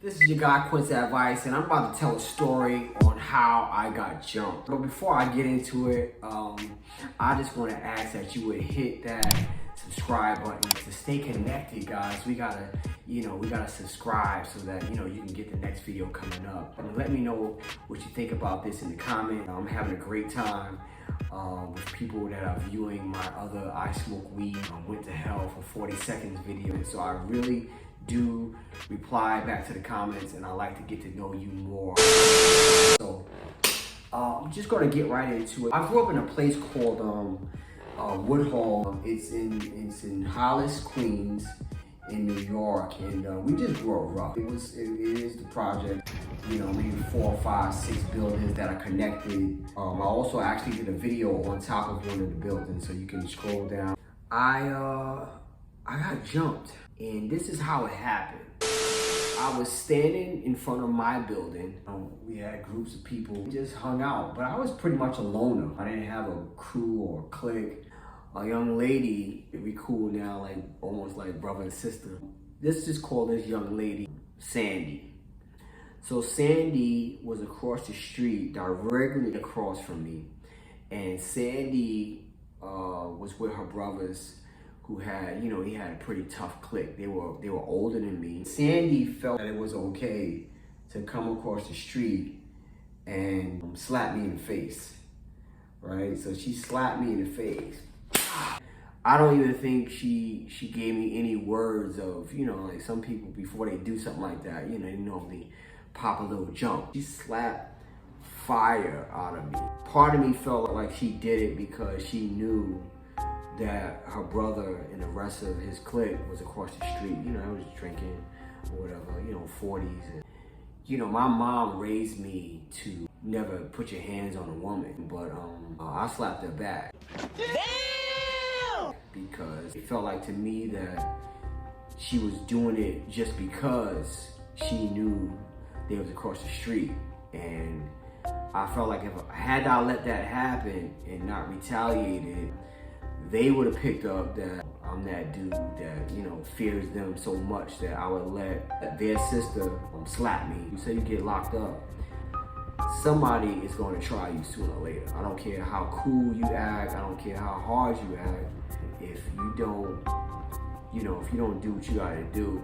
This is your guy Quincy Advice, and I'm about to tell a story on how I got jumped. But before I get into it, I just want to ask that you would hit that subscribe button to stay connected, guys. We gotta subscribe so that you can get the next video coming up. And let me know what you think about this in the comment. I'm having a great time with people that are viewing my other I Smoke Weed Went to Hell for 40 Seconds video. So I really do reply back to the comments, and I like to get to know you more. So I'm just gonna get right into it. I grew up in a place called Woodhall. It's in Hollis, Queens, in New York, and we just grew up rough. It is the project, maybe 4, 5, 6 buildings that are connected. I also actually did a video on top of one of the buildings, so you can scroll down. I got jumped, and this is how it happened. I was standing in front of my building. We had groups of people, we just hung out, but I was pretty much a loner. I didn't have a crew or a clique. A young lady, we cool now, like almost like brother and sister. Let's just call this young lady Sandy. So Sandy was across the street, directly across from me, and Sandy was with her brothers, who had, he had a pretty tough clique. They were older than me. Sandy felt that it was okay to come across the street and slap me in the face, right? So she slapped me in the face. I don't even think she gave me any words of, like some people before they do something like that, they normally pop a little jump. She slapped fire out of me. Part of me felt like she did it because she knew that her brother and the rest of his clique was across the street. I was drinking or whatever, 40s. And, my mom raised me to never put your hands on a woman, but I slapped her back. Damn! Because it felt like to me that she was doing it just because she knew they was across the street. And I felt like had I let that happen and not retaliated, they would have picked up that I'm that dude that, fears them so much that I would let their sister slap me. You say you get locked up, somebody is going to try you sooner or later. I don't care how cool you act, I don't care how hard you act. If you don't do what you gotta do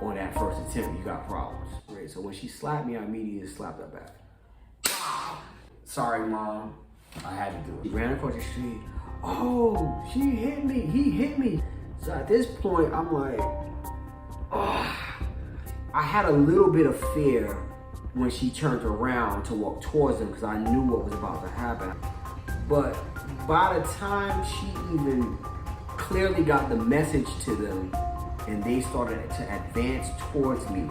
on that first attempt, you got problems. Right? So when she slapped me, I immediately slapped her back. Sorry, Mom, I had to do it. She ran across the street. Oh, she hit me, he hit me. So at this point, I'm like, oh. I had a little bit of fear when she turned around to walk towards them because I knew what was about to happen. But by the time she even clearly got the message to them and they started to advance towards me,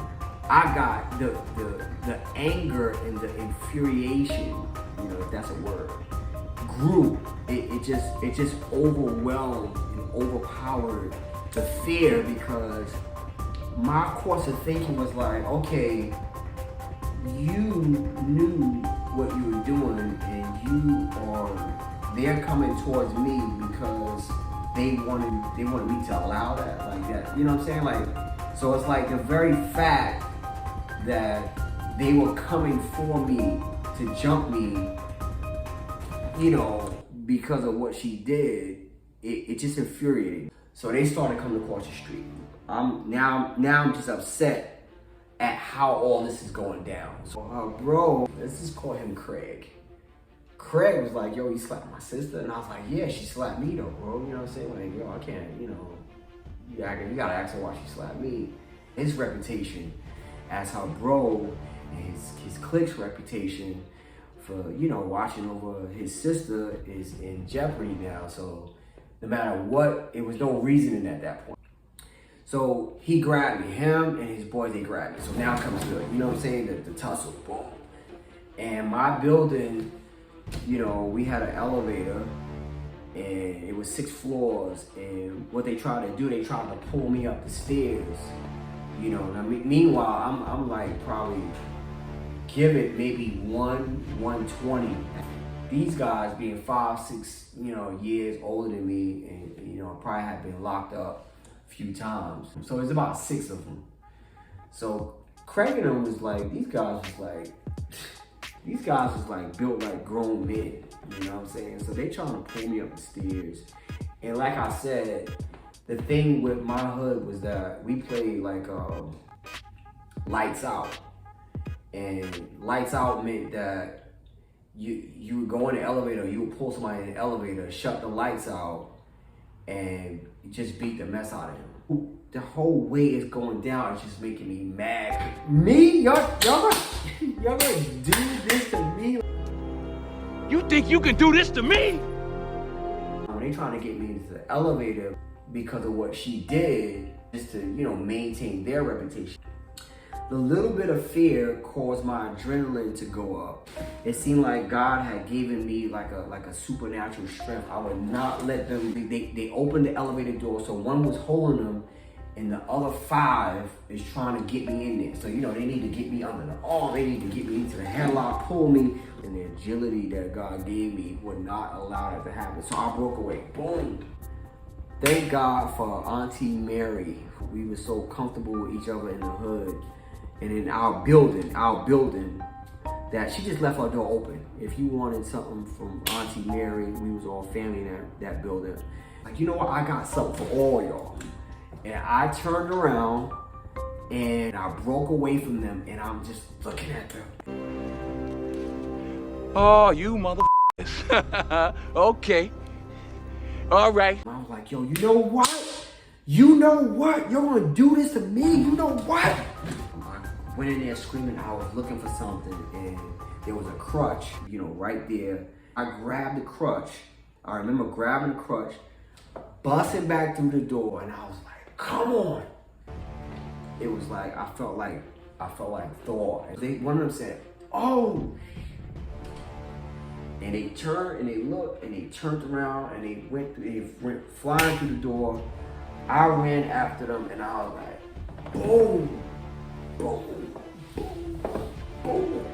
I got the anger and the infuriation, if that's a word, grew. It just overwhelmed and overpowered the fear, because my course of thinking was like, okay, you knew what you were doing and they're coming towards me because they wanted me to allow that, like that. You know what I'm saying? Like, so it's like the very fact that they were coming for me to jump me, because of what she did, it just infuriated me. So they started coming across the street. I'm just upset at how all this is going down. So bro, let's just call him Craig. Craig was like, yo, you slapped my sister? And I was like, yeah, she slapped me though, bro. You know what I'm saying? Like, yo, I can't, you gotta ask her why she slapped me. His reputation as her bro, and his clique's reputation for, watching over his sister is in jeopardy now. So no matter what, it was no reasoning at that point. So he grabbed me, him and his boys, they grabbed me. So now comes the tussle, boom. And my building, we had an elevator and it was 6 floors. And what they tried to do, they tried to pull me up the stairs, meanwhile, I'm like probably, give it maybe 120. These guys being 5, 6, years older than me, and probably had been locked up a few times. So it's about 6 of them. So Craig and them was like, these guys was like built like grown men, you know what I'm saying? So they trying to pull me up the stairs. And like I said, the thing with my hood was that we played like lights out. And lights out meant that you would go in the elevator, you would pull somebody in the elevator, shut the lights out, and just beat the mess out of him. The whole way it's going down is just making me mad. Me? Y'all gonna do this to me? You think you can do this to me? When they trying to get me into the elevator because of what she did, just to, you know, maintain their reputation. The little bit of fear caused my adrenaline to go up. It seemed like God had given me like a supernatural strength. I would not let them, they opened the elevator door, so one was holding them, and the other 5 is trying to get me in there. So, you know, they need to get me under the arm, they need to get me into the headlock, pull me, and the agility that God gave me would not allow that to happen. So I broke away, boom. Thank God for Auntie Mary. We were so comfortable with each other in the hood. And in our building, that she just left our door open. If you wanted something from Auntie Mary, we was all family in that building. Like, you know what, I got something for all y'all. And I turned around and I broke away from them, and I'm just looking at them. Oh, you motherfuckers. Okay. All right. I was like, yo, you know what? You know what? You're gonna do this to me? You know what? I went in there screaming. I was looking for something, and there was a crutch, you know, right there. I grabbed the crutch. I remember grabbing the crutch, busting back through the door, and I was like, come on. It was like, I felt like Thor. One of them said, oh. And they turned and they looked and they turned around and they went flying through the door. I ran after them and I was like, boom, boom, boom, boom,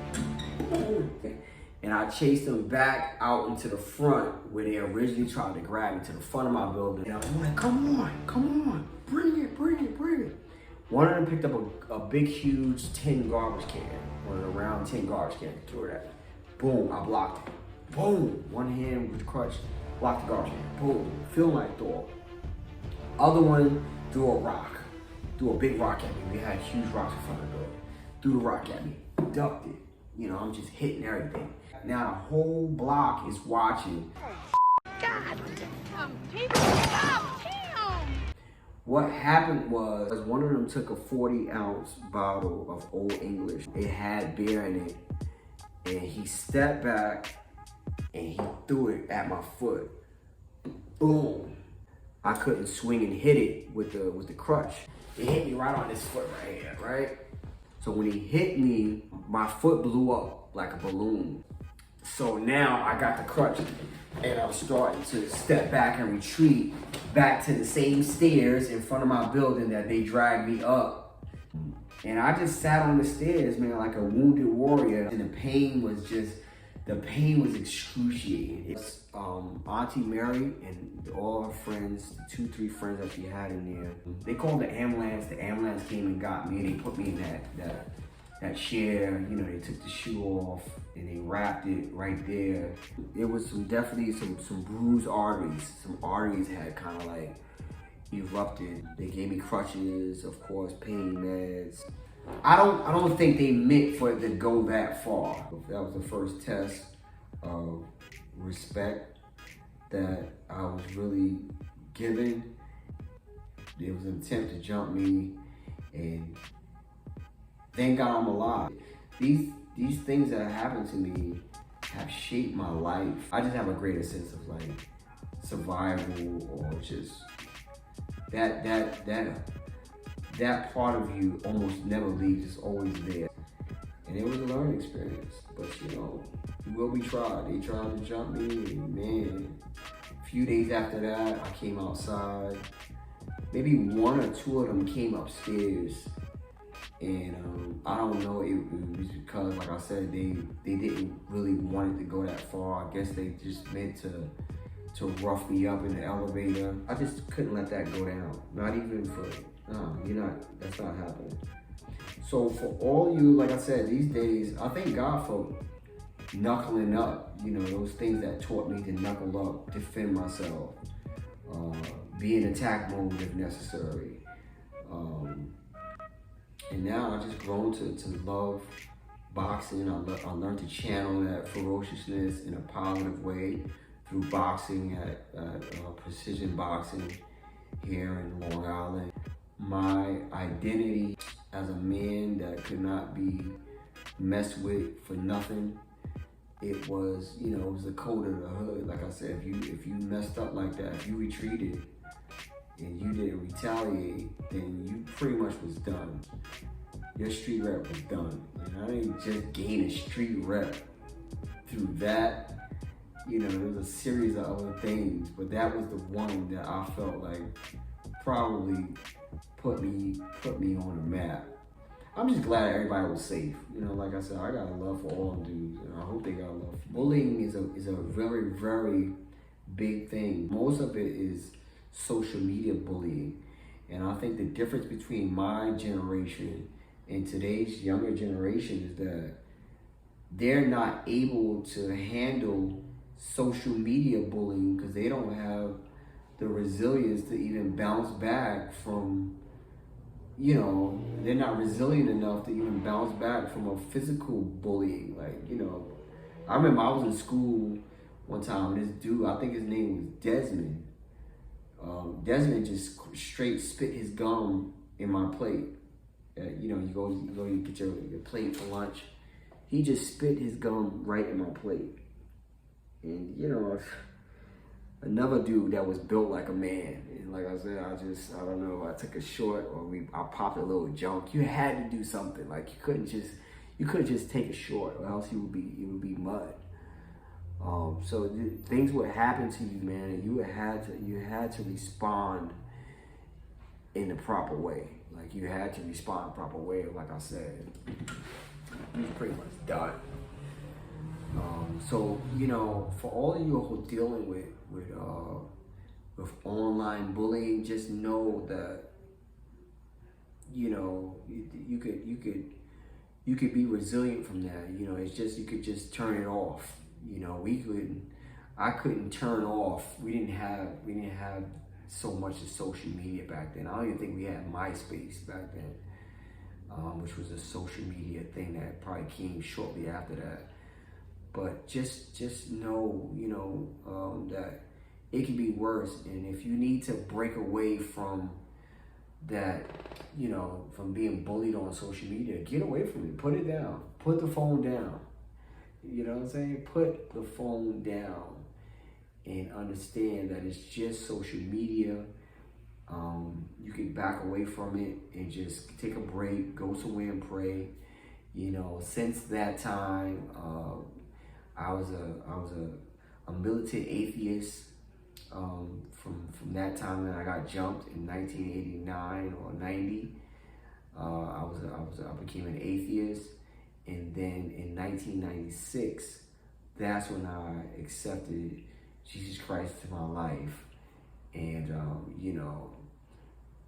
boom. And I chased them back out into the front where they originally tried to grab me, to the front of my building. And I was like, come on, bring it. One of them picked up a big, huge tin garbage can, one of the round tin garbage cans, threw it at me. Boom, I blocked it. Boom, one hand with the crutch, blocked the garbage can. Boom, feeling like Thor. Other one threw a big rock at me. We had huge rocks in front of the door. Threw the rock at me, ducked it. You know, I'm just hitting everything. Now the whole block is watching. God damn, people, stop him! What happened was one of them took a 40-ounce bottle of Old English. It had beer in it, and he stepped back and he threw it at my foot. Boom. I couldn't swing and hit it with the crutch. It hit me right on this foot right here, right? So when he hit me, my foot blew up like a balloon. So now I got the crutch and I'm starting to step back and retreat back to the same stairs in front of my building that they dragged me up. And I just sat on the stairs, man, like a wounded warrior. And the pain was excruciating. It's Auntie Mary and all her friends, the 2-3 friends that she had in there. They called the ambulance. The ambulance came and got me. They put me in that chair. You know, they took the shoe off and they wrapped it right there. It was definitely some bruised arteries. Some arteries had kind of like erupted. They gave me crutches, of course, pain meds. I don't think they meant for it to go that far. That was the first test of respect that I was really given. There was an attempt to jump me, and thank God I'm alive. These things that happened to me have shaped my life. I just have a greater sense of like survival, or just that part of you almost never leaves. It's always there. And it was a learning experience. But you know, you will be tried. They tried to jump me, and man, a few days after that, I came outside. Maybe 1 or 2 of them came upstairs. And I don't know, it was because, like I said, they didn't really want it to go that far. I guess they just meant to rough me up in the elevator. I just couldn't let that go down. Not even for, no, that's not happening. So for all you, like I said, these days, I thank God for knuckling up, you know, those things that taught me to knuckle up, defend myself, be in attack mode if necessary. And now I just grown to love boxing. I learned to channel that ferociousness in a positive way through boxing at Precision Boxing here in Long Island. My identity as a man that could not be messed with for nothing. It was, you know, it was the code of the hood. Like I said, if you messed up like that, if you retreated and you didn't retaliate, then you pretty much was done. Your street rep was done. And I didn't just gain a street rep through that. You know, there was a series of other things, but that was the one that I felt like probably put me on the map. I'm just glad everybody was safe. You know, like I said, I got a love for all dudes, and I hope they got love. Bullying is a very, very big thing. Most of it is social media bullying. And I think the difference between my generation and today's younger generation is that they're not able to handle social media bullying because they don't have the resilience to even bounce back from, you know, they're not resilient enough to even bounce back from a physical bullying. Like, you know, I remember I was in school one time, and this dude, I think his name was Desmond. Desmond just straight spit his gum in my plate. You know, you get your plate for lunch. He just spit his gum right in my plate. And, you know, another dude that was built like a man. And like I said, I don't know, I took a short or I popped a little junk. You had to do something. Like you couldn't just take a short, or else it would be mud. So things would happen to you, man, and you had to respond in the proper way. Like you had to respond in the proper way. Like I said, he was pretty much done. So, you know, for all of you who are dealing with online bullying, just know that, you know, you could be resilient from that. You know, it's just, you could just turn it off. You know, I couldn't turn off. We didn't have so much of social media back then. I don't even think we had MySpace back then, which was a social media thing that probably came shortly after that. But just know, you know, that it can be worse. And if you need to break away from that, you know, from being bullied on social media, get away from it. Put it down. Put the phone down. You know what I'm saying? Put the phone down and understand that it's just social media. You can back away from it and just take a break, go somewhere and pray. You know, since that time, I was a militant atheist from that time that I got jumped in 1989 or 90. I became an atheist, and then in 1996, that's when I accepted Jesus Christ into my life, and you know,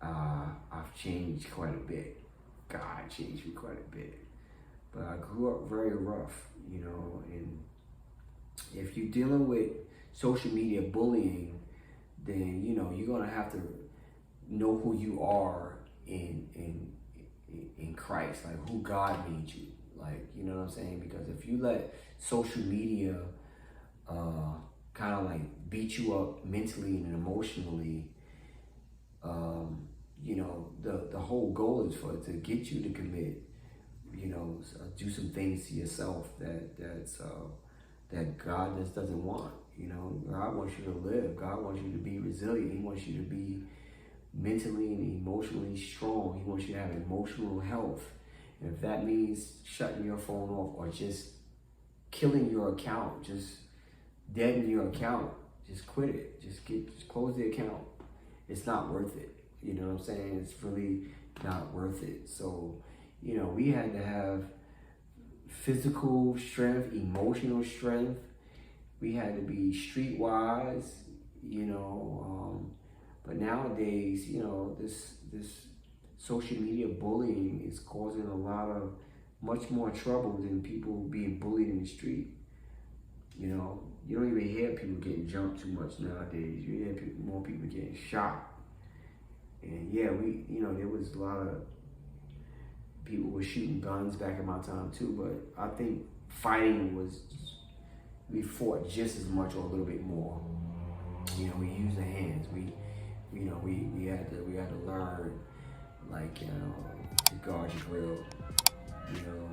I've changed quite a bit. God changed me quite a bit, but I grew up very rough, you know, and if you're dealing with social media bullying, then, you know, you're gonna have to know who you are in Christ, like who God made you, like, you know what I'm saying? Because if you let social media kind of like beat you up mentally and emotionally, you know, the whole goal is for it to get you to commit, you know, do some things to yourself that God just doesn't want. You know, God wants you to live. God wants you to be resilient. He wants you to be mentally and emotionally strong. He wants you to have emotional health. And if that means shutting your phone off or just killing your account, just deadening your account, just quit it. Just close the account. It's not worth it. You know what I'm saying? It's really not worth it. So, you know, we had to have physical strength, emotional strength. We had to be streetwise, you know. But nowadays, you know, this social media bullying is causing much more trouble than people being bullied in the street. You know, you don't even hear people getting jumped too much nowadays. You hear more people getting shot. And yeah, there was a lot of people were shooting guns back in my time too, but I think we fought just as much or a little bit more. You know, we used the hands. We had to learn, like, to guard your grill. You know,